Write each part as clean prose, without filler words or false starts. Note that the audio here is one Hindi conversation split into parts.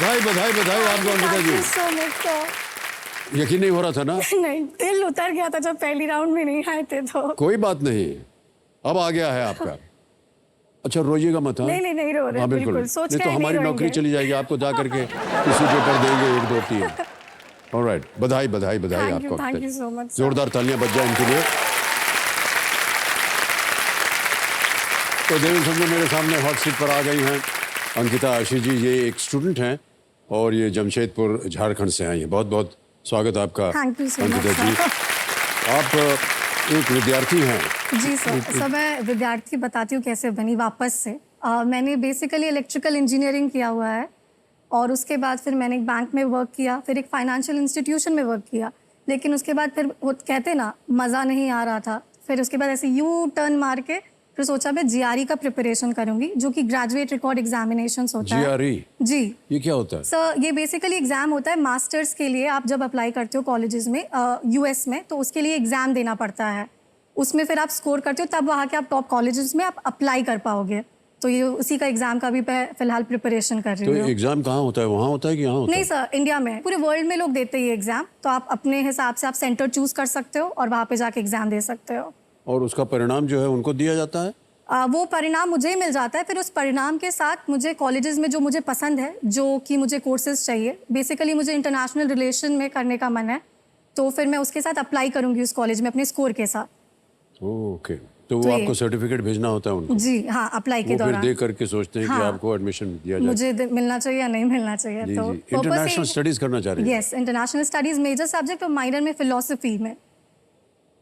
बधाई बधाई बधाई आपको अंकिता जी। so much, sir. यकीन नहीं हो रहा था ना? नहीं, दिल उतर गया था जब पहली राउंड में नहीं आए थे तो। कोई बात नहीं, अब आ गया है आपका। अच्छा रोइएगा मत। नहीं रो रहे। हाँ बिल्कुल, सोच नहीं के तो नहीं हमारी नौकरी रोएंगे। चली जाएगी, आपको जा करके किसी पेपर देंगे 1 2 3। ऑलराइट, बधाई बधाई बधाई आपको। Thank you so much. जोरदार तालियां बज जाए इनके लिए। तो देवेंद्र समझो मेरे सामने हॉट सीट पर आ गई हैं अंकिता आशीष जी। ये एक स्टूडेंट हैं और ये जमशेदपुर झारखंड से आई हैं। बहुत बहुत स्वागत आपका अंकिता जी। आप एक विद्यार्थी हैं। जी सर, मैं विद्यार्थी बताती हूँ कैसे बनी वापस से। मैंने बेसिकली इलेक्ट्रिकल इंजीनियरिंग किया हुआ है और उसके बाद फिर मैंने एक बैंक में वर्क किया, फिर एक फाइनेंशियल इंस्टीट्यूशन में वर्क किया। लेकिन उसके बाद फिर वो कहते ना मज़ा नहीं आ रहा था, फिर उसके बाद ऐसे यू टर्न मार के फिर सोचा मैं जीआरई का प्रिपरेशन करूंगी, जो कि ग्रेजुएट रिकॉर्ड एग्जामिनेशंस होता है। जीआरई? जी, ये क्या होता है सर? ये बेसिकली एग्जाम होता है मास्टर्स के लिए। आप जब अप्लाई करते हो कॉलेजेस में यूएस में, तो उसके लिए एग्जाम देना पड़ता है। उसमें फिर आप स्कोर करते हो, तब वहाँ के आप टॉप कॉलेजेस में आप अप्लाई कर पाओगे। तो ये उसी का एग्जाम का भी फिलहाल प्रिपरेशन कर रही हूँ। तो एग्जाम कहाँ होता है, वहाँ होता है कि यहाँ होता है? नहीं सर, इंडिया में। पूरे वर्ल्ड में लोग देते हैं ये एग्जाम, तो आप अपने हिसाब से आप सेंटर चूज कर सकते हो और वहाँ पे जाके एग्जाम दे सकते हो। और उसका परिणाम जो है उनको दिया जाता है? वो परिणाम मुझे ही मिल जाता है। फिर उस परिणाम के साथ मुझे कॉलेजेस में जो मुझे पसंद है, जो कि मुझे कोर्सेज चाहिए, बेसिकली मुझे इंटरनेशनल रिलेशन में करने का मन है, तो फिर मैं उसके साथ अप्लाई करूंगी उस कॉलेज में अपने स्कोर के साथ। ओके, तो वो आपको सर्टिफिकेट भेजना होता है उनको? जी हाँ, अप्लाई के दौरान। फिर देख करके सोचते हैं कि आपको एडमिशन दिया जाए, मुझे मिलना चाहिए या नहीं मिलना चाहिए। जी, तो जी। इंटरनेशनल स्टडीज करना चाह रही हैं? Yes, international studies major subject और माइनर में फिलोसफी में।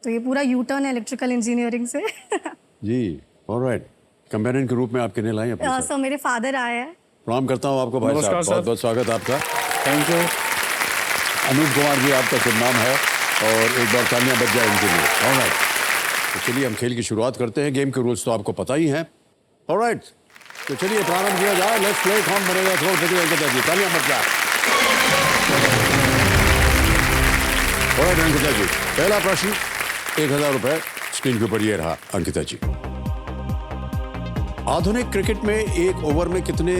तो ये पूरा यू टर्न है इलेक्ट्रिकल इंजीनियरिंग से। जी, ऑलराइट। कंपेनियन के रूप में आप किन्हें लाए हैं? सर मेरे फादर आए हैं। प्रणाम करता हूँ आपको भाई साहब, बहुत बहुत स्वागत आपका। Thank you. अनूप कुमार जी आपका शुभ नाम है और एक बार तालियां बज जाए इनके लिए। ऑलराइट, तो चलिए हम खेल की शुरुआत करते हैं। गेम के रूल्स तो आपको पता ही हैं। ऑलराइट, तो चलिए प्रारंभ किया जाए। लेट्स प्ले कौन बनेगा करोड़पति अंकिता जी, तालियां बज जाए। ऑलराइट अंकिता जी, पहला प्रश्न 1000 रुपए स्क्रीन के ऊपर ये रहा अंकिता जी। आधुनिक क्रिकेट में एक ओवर में कितने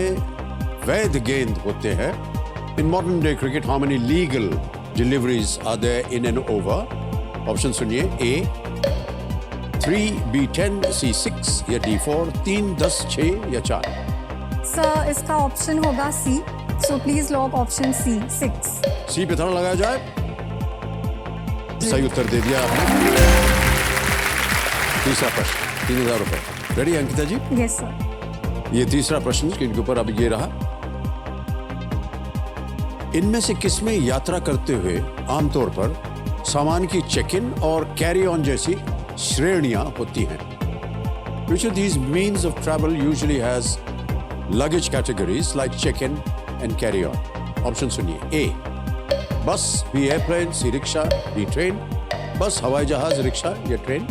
वैध गेंद होते हैं? In modern day cricket how many legal deliveries are there in an over? Option सुनिए, ए 3, B 10, C 6 या D 4, 3, 10, 6 या 4। सर इसका ऑप्शन होगा C, so please lock option C 6। C पे थोड़ा लगाया जाए। सही उत्तर दे दिया आपने। तीसरा प्रश्न 3000 रुपए। Ready Ankita ji? Yes sir. ये तीसरा प्रश्न स्क्रीन के ऊपर अब ये रहा। इनमें से किसमें यात्रा करते हुए आमतौर पर सामान की चेक इन और कैरी ऑन जैसी श्रेणियां होती हैं? Which of these means of travel usually has luggage categories like check-in and carry-on? Option सुनिए, A bus, B airplane, C rickshaw, D train. Bus, हवाई जहाज, रिक्शा या train?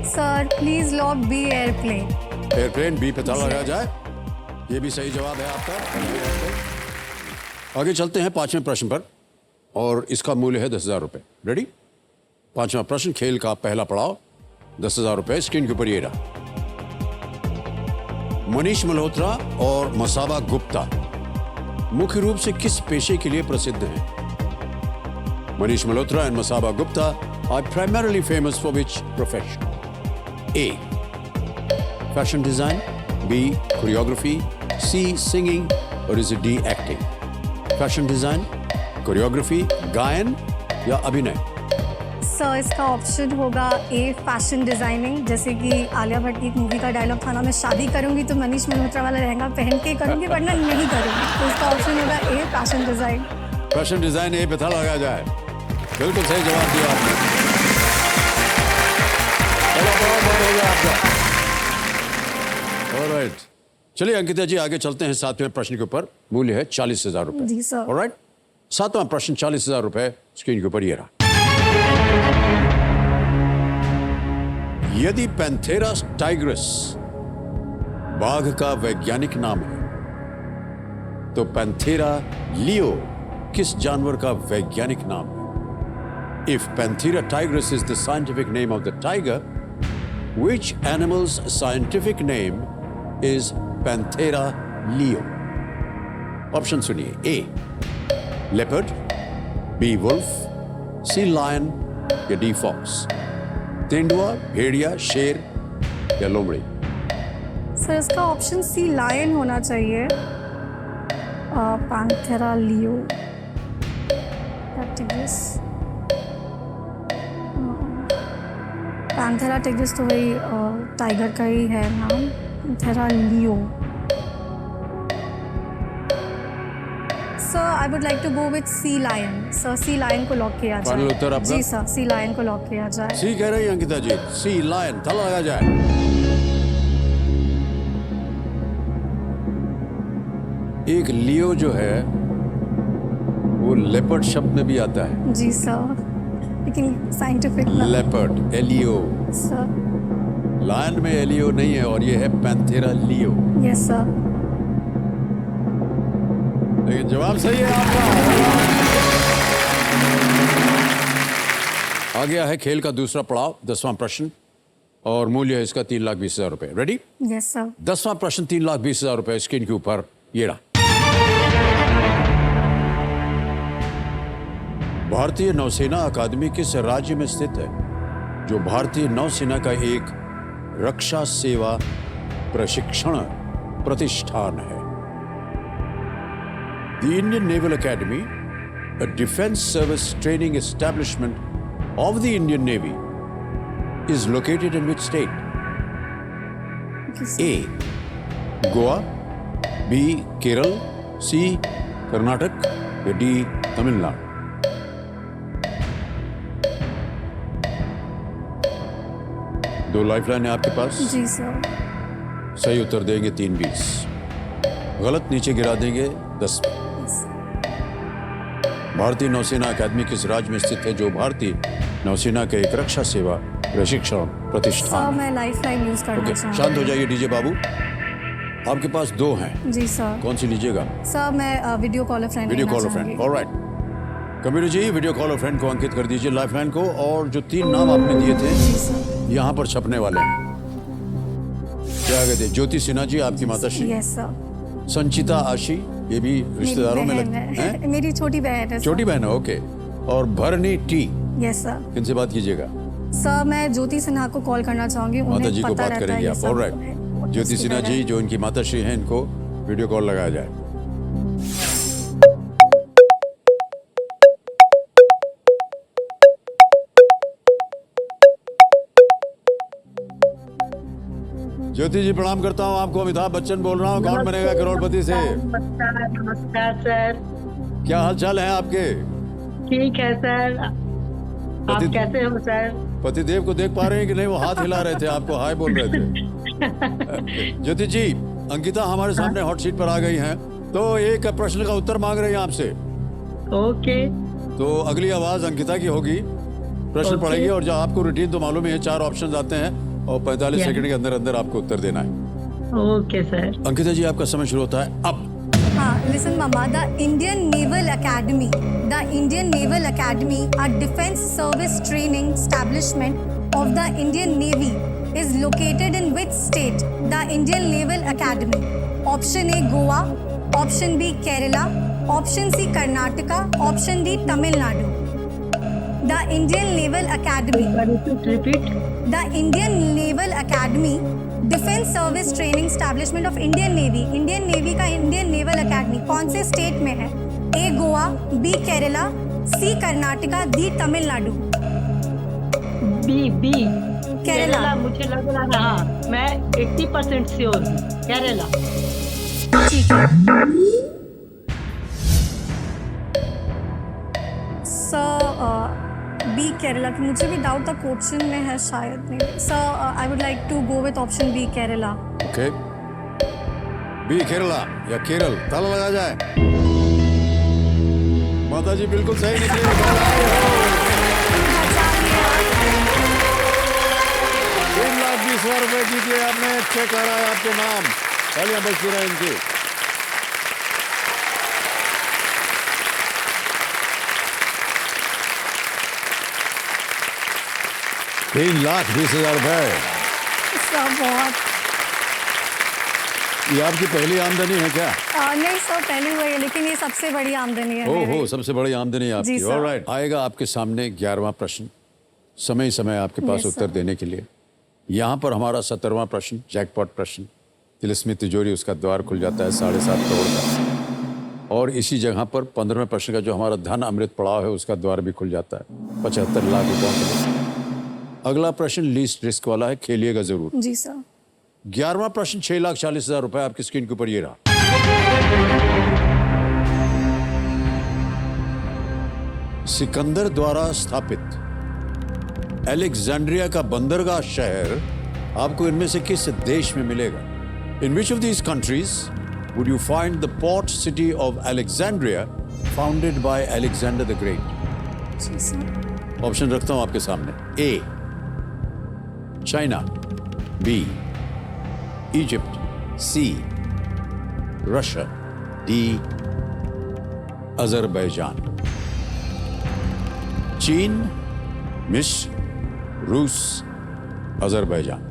Sir please lock B airplane. Airplane, B पे ताला लगाया जाए। ये भी सही जवाब है आपका। आगे चलते हैं पांचवें प्रश्न पर और इसका मूल्य है 10,000 रुपए। रेडी? पांचवा प्रश्न, खेल का पहला पड़ाव, 10,000 रुपए स्क्रीन के ऊपर ये रहा। मनीष मल्होत्रा और मसाबा गुप्ता मुख्य रूप से किस पेशे के लिए प्रसिद्ध हैं? Manish Malhotra and Masaba Gupta are primarily famous for which profession? A fashion design, B choreography, C singing or is D acting? Fashion design, choreography, गायन या अभिनय? सर इसका ऑप्शन होगा ए फैशन डिजाइनिंग। जैसे कि आलिया भट्ट की एक मूवी का डायलॉग था ना, मैं शादी करूंगी तो मनीष मल्होत्रा वाला लहंगा पहन के करूंगी, वरना नहीं करूंगी। तो इसका ऑप्शन होगा ए फैशन डिजाइन। फैशन डिजाइन, ए पे ताला लगाया जाए। बिल्कुल सही जवाब दिया आपने। ऑलराइट, चलिए अंकिता जी आगे चलते हैं। सातवें प्रश्न के ऊपर मूल्य है 40,000 रुपए। जी सर। ऑलराइट, सातवां प्रश्न 40,000 रुपए स्क्रीन के ऊपर ये रहा। यदि पैंथेरा टाइग्रस बाघ का वैज्ञानिक नाम है, तो पैंथेरा लियो किस जानवर का वैज्ञानिक नाम है? If Panthera tigris is the scientific name of the tiger, which animal's scientific name is Panthera leo? Option सुनिए। ए leopard, B wolf, sea lion या डी फॉक्स। तेंदुआ, भेड़िया, शेर या लोमड़ी। सर इसका ऑप्शन सी लायन होना चाहिए। Panthera leo, tigris. Panthera tigris तो वही टाइगर का ही है नाम। Panthera leo. Sir I would like to go with C lion. Sir C lion को लॉक किया जाए। फाइनल उत्तर आपका? जी सर, सी लायन को लॉक किया जाए। सी कह रही है अंकिता जी, सी लायन। ताला लगा जाए। एक लियो जो है वो लेपर्ड शब्द में भी आता है। जी सर, लेकिन साइंटिफिक लेपर्ड, एलियो। सर लायन में एलियो नहीं है और ये है पैंथेरा लियो। Yes sir. लेकिन जवाब सही है आपका। आ गया है खेल का दूसरा पड़ाव, 10वां प्रश्न, और मूल्य है इसका 3,20,000 रुपए। रेडी? Yes sir. 10वां प्रश्न 3,20,000 रुपए स्क्रीन के ऊपर ये रहा। भारतीय नौसेना अकादमी किस राज्य में स्थित है, जो भारतीय नौसेना का एक रक्षा सेवा प्रशिक्षण प्रतिष्ठान है? The Indian Naval Academy, a defense service training establishment of the Indian Navy, is located in which state? A. Goa, B. Kerala, C. Karnataka या D. तमिलनाडु। दो लाइफलाइन है आपके पास। जी सर। सही उत्तर देंगे 3,20, गलत नीचे गिरा देंगे 10। भारतीय नौसेना अकादमी किस राज्य में स्थित है, जो भारतीय नौसेना के एक रक्षा सेवा प्रशिक्षण सर प्रतिष्ठान? मैं लाइफलाइन यूज करना ओके, चाहूँगी। शांत हो जाइए डीजे बाबू। आपके पास 2 हैं। जी सर। कौन सी लीजिएगा? सर मैं video call friend video call friend. Alright, computer ji video call friend को अंकित कर दीजिए लाइफलाइन को। और जो 3 नाम आपने दिए थे जी सर। यहाँ पर छपने वाले हैं। क्या कहते हैं? ज्योति सिन्हा जी आपकी माताश्री, यस सर। संचिता आशी, ये भी रिश्तेदारों में लगते हैं। मेरी छोटी बहन है। छोटी बहन है, ओके। और भरनी टी, यस सर। किनसे बात कीजिएगा? सर मैं ज्योति सिन्हा को कॉल करना चाहूंगी। माता जी को पता बात रहता करेंगे है आप। ये सब। ऑलराइट, ज्योति सिन्हा जी जो इनकी माताश्री हैं, इनको वीडियो कॉल लगाया जाए। ज्योति जी प्रणाम करता हूँ आपको। अमिताभ बच्चन बोल रहा हूँ, कौन बनेगा करोड़पति से। नमस्कार सर। क्या हाल चाल है आपके? ठीक है सर। आप कैसे हो सर? पतिदेव को देख पा रहे हैं कि नहीं? वो हाथ हिला रहे थे, आपको हाय बोल रहे थे। ज्योति जी, अंकिता हमारे सामने हॉट सीट पर आ गई हैं, तो एक प्रश्न का उत्तर मांग रही हैं आपसे। ओके। तो अगली आवाज अंकिता की होगी, प्रश्न पढ़ेगी, और जो आपको रूटीन तो मालूम है, 4 ऑप्शन आते हैं और 45 सेकंड के अंदर अंदर आपको उत्तर देना है। Okay sir. अंकिता जी आपका समय शुरू होता है अब। Listen, Mama. The Indian Naval Academy, a defense service training establishment of the Indian Navy, is located in which state? The Indian Naval Academy. Option A Goa, Option B Kerala, Option C Karnataka, Option D Tamil Nadu. The Indian Naval Academy. Repeat. The Indian Naval Academy, defence service training establishment of Indian navy. Indian navy का इंडियन नेवल एकेडमी कौन से स्टेट में है? ए गोवा, बी केरला, सी कर्नाटका, डी तमिलनाडु। बी केरला। मुझे लग रहा, हाँ मैं 80% श्योर हूँ, केरला। ठीक है सर। बी केरला की मुझे भी डाउट था, क्वेश्चन में है शायद नहीं। Sir I would like to go with option B Kerala. Okay, B Kerala या केरल, ताला लगा जाए। माता जी बिल्कुल सही निकले। 3,20,000 रुपए जीत लिए आपने। चेक आ रहा है आपके नाम, तालियां बजती रहे इनकी। 3,20,000 रुपए। सर बहुत ये आपकी पहली आमदनी है क्या? नहीं सर, पहली हुई है, लेकिन ये सबसे बड़ी आमदनी है मेरी। ओहो, सबसे बड़ी आमदनी है आपकी। जी, सर। ऑलराइट, आएगा आपके सामने 11वां प्रश्न, समय समय आपके पास Yes, उत्तर sir. देने के लिए। यहाँ पर हमारा 17वां प्रश्न, जैकपॉट प्रश्न, तिलिस्मी तिजोरी, उसका द्वार खुल जाता है 7.5 करोड़ का। और इसी जगह पर 15वें प्रश्न का जो हमारा धन अमृत पड़ाव है, उसका द्वार भी खुल जाता है 75 लाख रुपयों। अगला प्रश्न लीस्ट रिस्क वाला है, खेलिएगा जरूर। जी सर। 11वां प्रश्न 6,40,000 रुपए आपकी स्क्रीन के ऊपर ये रहा। सिकंदर द्वारा स्थापित अलेक्जेंड्रिया का बंदरगाह शहर आपको इनमें से किस देश में मिलेगा? In which of these countries would you find the port city of Alexandria founded by Alexander the great? जी सर। ऑप्शन रखता हूं आपके सामने। A China, B Egypt, C Russia, D Azerbaijan. चीन, मिस्र, रूस, अजरबैजान।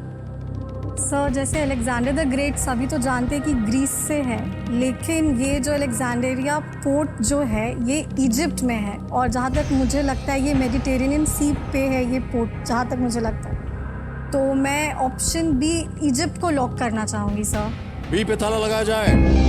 सर जैसे अलेक्जेंडर द ग्रेट सभी तो जानते हैं कि ग्रीस से है, लेकिन ये जो अलेक्जेंड्रिया पोर्ट जो है ये इजिप्ट में है, और जहाँ तक मुझे लगता है ये मेडिटेरेनियन सी पे है ये पोर्ट, जहाँ तक मुझे लगता है। तो मैं ऑप्शन बी इजिप्ट को लॉक करना चाहूँगी सर। बी पे ताला लगाया जाए।